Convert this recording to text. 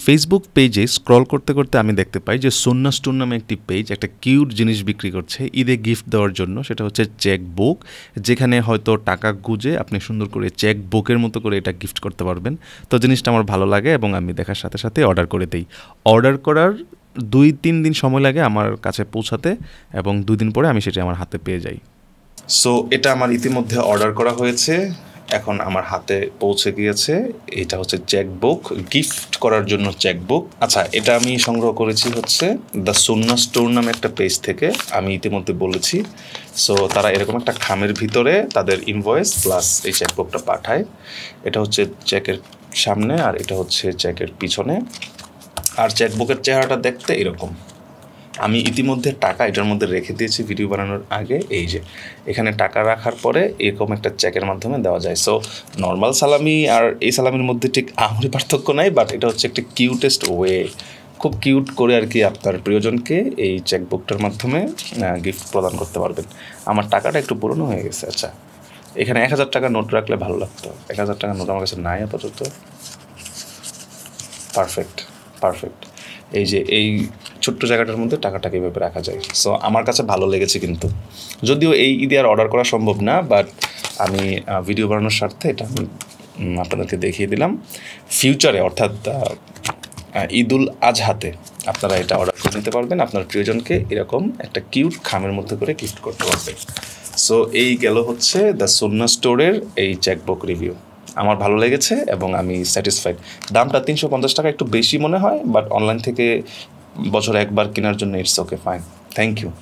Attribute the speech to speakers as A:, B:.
A: Facebook পেজে scroll করতে করতে আমি দেখতে পাই যে সুন্না স্টোর নামে একটি পেজ একটা কিউট জিনিস বিক্রি করছে ঈদে গিফট দেওয়ার জন্য। সেটা হচ্ছে চেক বুক, যেখানে হয়তো টাকা গুঁজে আপনি সুন্দর করে চেক বুকের মতো করে এটা গিফট করতে পারবেন। তো জিনিসটা আমার ভালো লাগে এবং আমি দেখার সাথে সাথে অর্ডার করে দিই। অর্ডার করার 2-3 দিন সময় লাগে আমার কাছে পৌঁছাতে এবং 2 দিন পরে আমি সেটা আমার হাতে পেয়ে যাই। সো এটা আমার ইতিমধ্যে অর্ডার করা হয়েছে, এখন আমার হাতে পৌঁছে গিয়েছে। এটা হচ্ছে চেকবুক, গিফট করার জন্য চেকবুক। আচ্ছা, এটা আমি সংগ্রহ করেছি হচ্ছে দ্য সুন্না স্টোর নামে একটা পেজ থেকে, আমি ইতিমধ্যে বলেছি। সো তারা এরকম একটা খামের ভিতরে তাদের ইনভয়েস প্লাস এই চেকবুকটা পাঠায়। এটা হচ্ছে চেকের সামনে আর এটা হচ্ছে চেকের পিছনে। আর চেকবুকের চেহারাটা দেখতে এরকম। আমি ইতিমধ্যে টাকা এটার মধ্যে রেখে দিয়েছি ভিডিও বানানোর আগে। এই যে এখানে টাকা রাখার পরে এরকম একটা চেকের মাধ্যমে দেওয়া যায়। সো নর্মাল সালামি আর এই সালামির মধ্যে ঠিক আমারই পার্থক্য নাই, বাট এটা হচ্ছে একটা কিউটেস্ট ওয়ে, খুব কিউট করে আর কি আপনার প্রিয়জনকে এই চেকবুকটার মাধ্যমে গিফট প্রদান করতে পারবেন। আমার টাকাটা একটু পুরনো হয়ে গেছে। আচ্ছা, এখানে 1000 টাকা নোট রাখলে ভালো লাগতো। 1000 টাকা নোট আমার কাছে নাই আপাতত। Perfect perfect. এই যে এই ছোট্ট জায়গাটার মধ্যে টাকাটা কীভাবে রাখা যায়। সো আমার কাছে ভালো লেগেছে, কিন্তু যদিও এই ঈদে আর অর্ডার করা সম্ভব না, বাট আমি ভিডিও বানানোর স্বার্থে এটা আমি আপনাদেরকে দেখিয়ে দিলাম। ফিউচারে অর্থাৎ ঈদুল আজহাতে আপনারা এটা অর্ডার করে নিতে পারবেন, আপনার প্রিয়জনকে এরকম একটা কিউট খামের মধ্যে করে গিফট করতে পারবেন। সো এই গেল হচ্ছে দ্য সুন্না স্টোরের এই চেকবুক রিভিউ। আমার ভালো লেগেছে এবং আমি স্যাটিসফাইড। দামটা 350 টাকা একটু বেশি মনে হয়, বাট অনলাইন থেকে বছরে একবার কেনার জন্য it's okay, fine. Thank you.